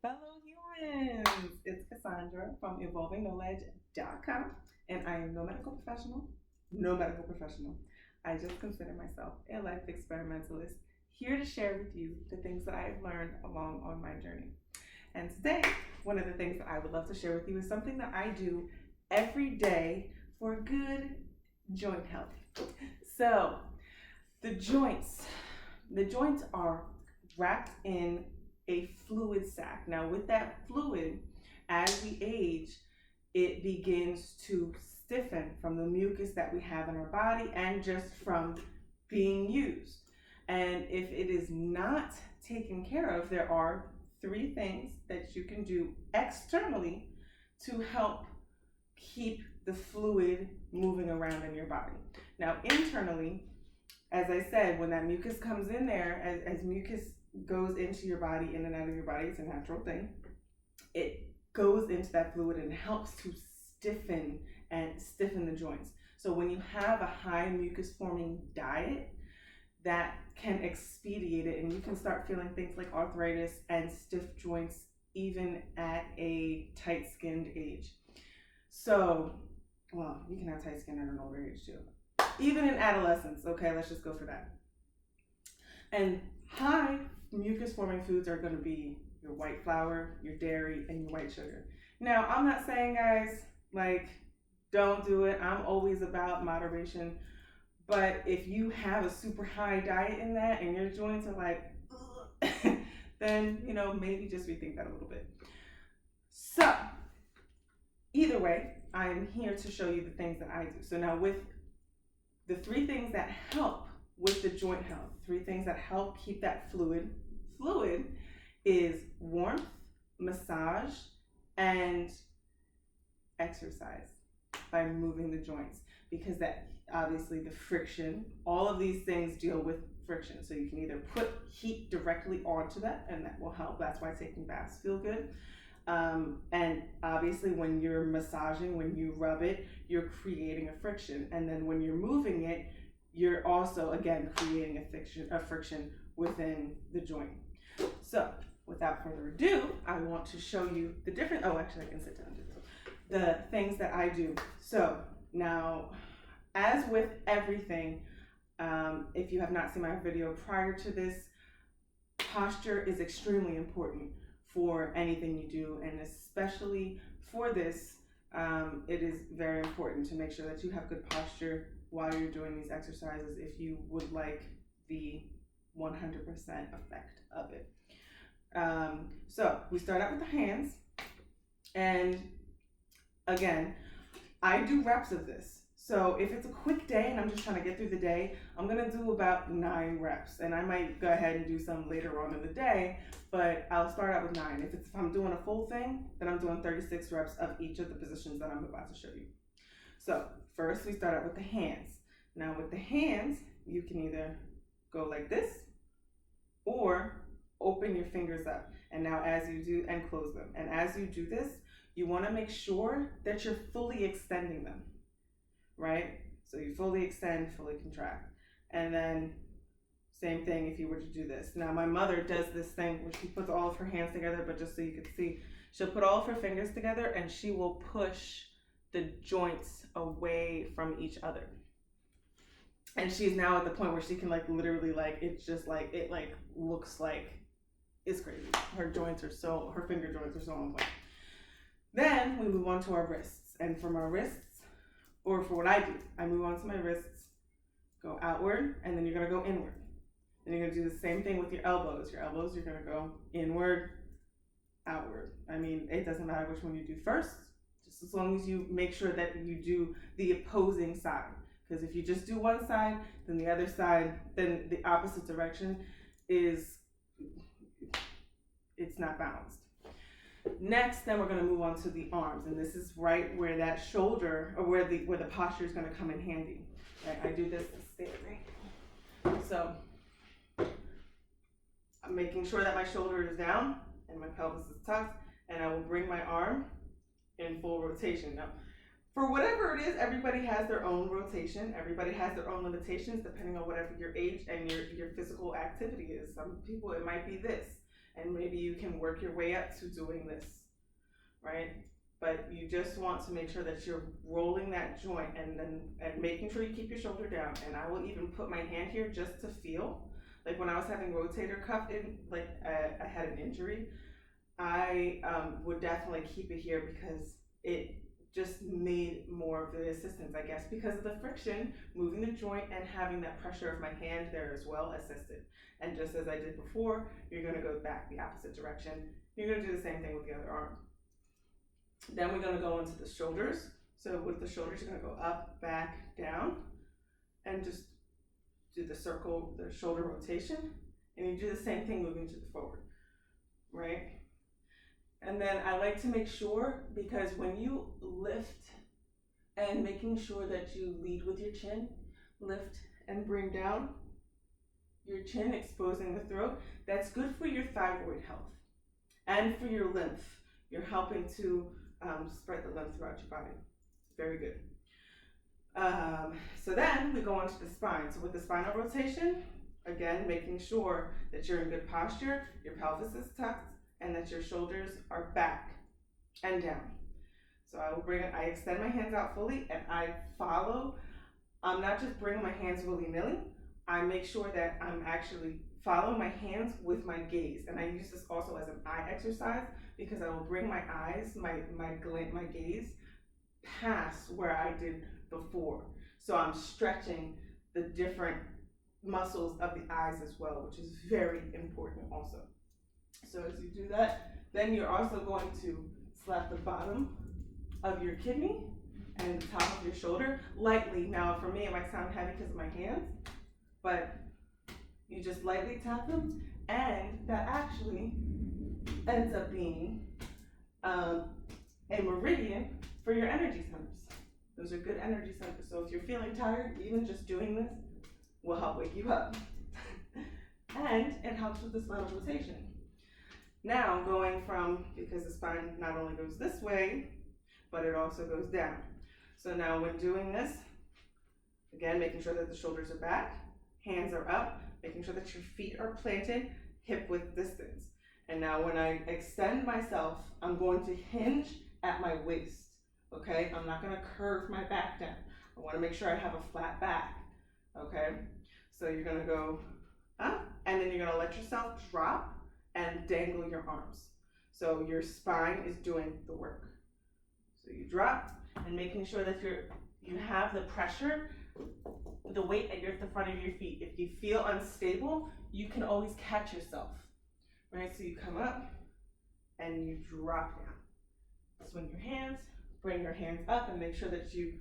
Fellow humans, it's Cassandra from evolvingknowledge.com, and I am no medical professional. No medical professional. I just consider myself a life experimentalist here to share with you the things that I have learned along on my journey. And today, one of the things that I would love to share with you is something that I do every day for good joint health. So, the joints, the joints are wrapped in a fluid sac. Now, with that fluid, as we age, it begins to stiffen from the mucus that we have in our body and just from being used. And if it is not taken care of, there are three things that you can do externally to help keep the fluid moving around in your body. Now, internally, as I said, when that mucus comes in there, as mucus goes into your body, in and out of your body, it's a natural thing. It goes into that fluid and helps to stiffen the joints. So when you have a high mucus forming diet, that can expedite it, and you can start feeling things like arthritis and stiff joints even at a tight skinned age. So, well, you can have tight skin at an older age too. Even in adolescence, okay, let's just go for that. And high mucus forming foods are going to be your white flour, your dairy, and your white sugar. Now, I'm not saying, guys, like, don't do it. I'm always about moderation. But if you have a super high diet in that and your joints are like, then, maybe just rethink that a little bit. So, either way, I'm here to show you the things that I do. So now with the three things that help with the joint health, three things that help keep that fluid is warmth, massage, and exercise by moving the joints, because that obviously the friction, all of these things deal with friction. So you can either put heat directly onto that, and that will help. That's why taking baths feel good. And obviously when you're massaging, when you rub it, you're creating a friction. And then when you're moving it, you're also, again, creating a friction within the joint. So without further ado, I want to show you the different, actually I can sit down and do this. The things that I do. So now, as with everything, if you have not seen my video prior to this, posture is extremely important for anything you do, and especially for this, it is very important to make sure that you have good posture while you're doing these exercises if you would like the 100% effect of it. So we start out with the hands, and again, I do reps of this. So if it's a quick day and I'm just trying to get through the day, I'm gonna do about 9 reps, and I might go ahead and do some later on in the day, but I'll start out with 9. If I'm doing a full thing, then I'm doing 36 reps of each of the positions that I'm about to show you. So first we start out with the hands. Now with the hands, you can either go like this or open your fingers up, and now as you do, and close them. And as you do this, you wanna make sure that you're fully extending them, right? So you fully extend, fully contract. And then same thing if you were to do this. Now my mother does this thing where she puts all of her hands together, but just so you can see, she'll put all of her fingers together and she will push the joints away from each other. And she's now at the point where she can literally it's just it looks like it's crazy. Her finger joints are so on point. Then we move on to our wrists. And from our wrists, or for what I do, I move on to my wrists, go outward, and then you're gonna go inward. Then you're gonna do the same thing with your elbows. Your elbows, you're gonna go inward, outward. I mean, it doesn't matter which one you do first, just as long as you make sure that you do the opposing side. Because if you just do one side, then the other side, then the opposite direction it's not balanced. Next, then we're going to move on to the arms, and this is right where that shoulder, or where the posture is going to come in handy. Right? I do this standing. So I'm making sure that my shoulder is down and my pelvis is tucked, and I will bring my arm in full rotation. Now, for whatever it is, everybody has their own rotation. Everybody has their own limitations depending on whatever your age and your physical activity is. Some people, it might be this. And maybe you can work your way up to doing this, right? But you just want to make sure that you're rolling that joint and making sure you keep your shoulder down. And I will even put my hand here just to feel. Like when I was having rotator cuff I had an injury, I would definitely keep it here because it just made more of the assistance, I guess, because of the friction, moving the joint and having that pressure of my hand there as well assisted. And just as I did before, you're gonna go back the opposite direction. You're gonna do the same thing with the other arm. Then we're gonna go into the shoulders. So with the shoulders, you're gonna go up, back, down, and just do the circle, the shoulder rotation. And you do the same thing moving to the forward, right? And then I like to make sure, because when you lift and making sure that you lead with your chin, lift and bring down your chin, exposing the throat, that's good for your thyroid health and for your lymph. You're helping to spread the lymph throughout your body. Very good. So then we go on to the spine. So with the spinal rotation, again, making sure that you're in good posture, your pelvis is tucked, and that your shoulders are back and down. So I extend my hands out fully and I follow. I'm not just bringing my hands willy-nilly. I make sure that I'm actually following my hands with my gaze. And I use this also as an eye exercise because I will bring my eyes, my gaze past where I did before. So I'm stretching the different muscles of the eyes as well, which is very important also. So as you do that, then you're also going to slap the bottom of your kidney and the top of your shoulder lightly. Now for me, it might sound heavy because of my hands, but you just lightly tap them, and that actually ends up being a meridian for your energy centers. Those are good energy centers. So if you're feeling tired, even just doing this will help wake you up. And it helps with the spinal rotation. Now going from, because the spine not only goes this way, but it also goes down. So now when doing this, again, making sure that the shoulders are back, hands are up, making sure that your feet are planted, hip width distance. And now when I extend myself, I'm going to hinge at my waist, okay? I'm not gonna curve my back down. I wanna make sure I have a flat back, okay? So you're gonna go up, and then you're gonna let yourself drop and dangle your arms. So your spine is doing the work. So you drop and making sure that you have the pressure, the weight at the front of your feet. If you feel unstable, you can always catch yourself, right? So you come up and you drop down. Swing your hands, bring your hands up, and make sure that you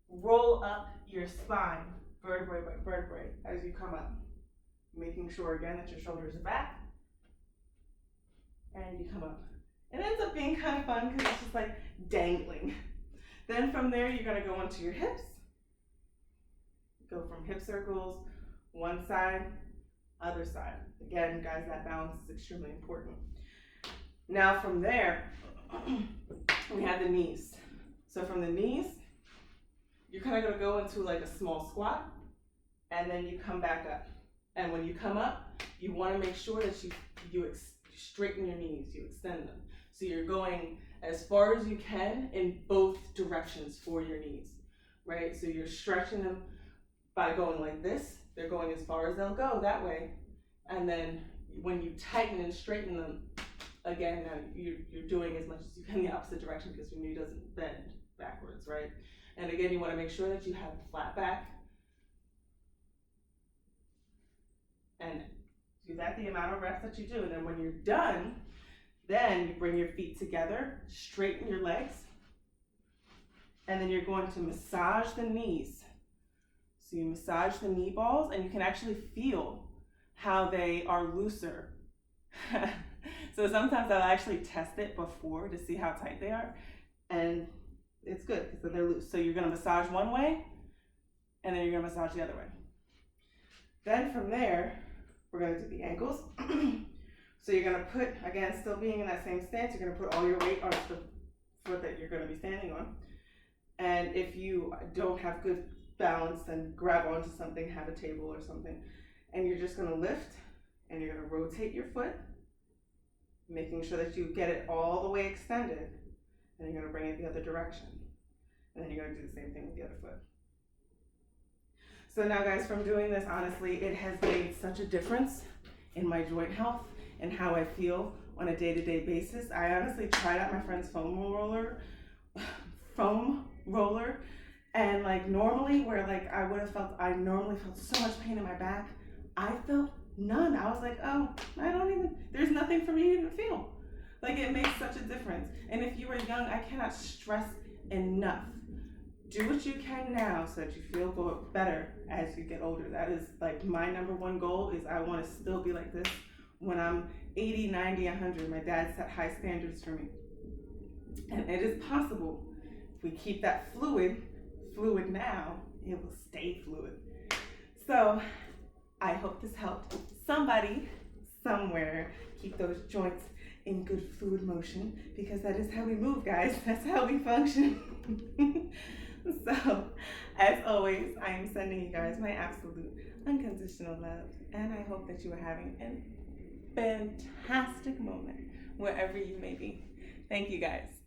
roll up your spine, vertebrae by vertebrae, as you come up. Making sure again that your shoulders are back, and you come up. It ends up being kind of fun because it's just like dangling. Then from there, you're gonna go onto your hips. Go from hip circles, one side, other side. Again, guys, that balance is extremely important. Now from there, we have the knees. So from the knees, you're kind of gonna go into like a small squat, and then you come back up. And when you come up, you want to make sure that you straighten your knees, you extend them. So you're going as far as you can in both directions for your knees, right? So you're stretching them by going like this. They're going as far as they'll go that way. And then when you tighten and straighten them, again, now you're doing as much as you can in the opposite direction because your knee doesn't bend backwards, right? And again, you want to make sure that you have a flat back. And do that the amount of reps that you do. And then when you're done, then you bring your feet together, straighten your legs, and then you're going to massage the knees. So you massage the knee balls, and you can actually feel how they are looser. So sometimes I'll actually test it before to see how tight they are, and it's good because they're loose. So you're gonna massage one way, and then you're gonna massage the other way. Then from there, we're gonna do the ankles. So you're gonna put, again, still being in that same stance, you're gonna put all your weight on the foot that you're gonna be standing on. And if you don't have good balance, then grab onto something, have a table or something, and you're just gonna lift And you're gonna rotate your foot, making sure that you get it all the way extended. And you're gonna bring it the other direction. And then you're gonna do the same thing with the other foot. So now guys, from doing this, honestly, it has made such a difference in my joint health and how I feel on a day-to-day basis. I honestly tried out my friend's foam roller, and like normally where like I normally felt so much pain in my back, I felt none. I was like, oh, there's nothing for me to even feel. Like, it makes such a difference. And if you are young, I cannot stress enough. Do what you can now so that you feel better as you get older. That is like my number one goal, is I want to still be like this when I'm 80, 90, 100. My dad set high standards for me. And it is possible. If we keep that fluid now, it will stay fluid. So I hope this helped somebody somewhere keep those joints in good fluid motion, because that is how we move, guys. That's how we function. So, as always, I am sending you guys my absolute unconditional love, and I hope that you are having a fantastic moment wherever you may be. Thank you, guys.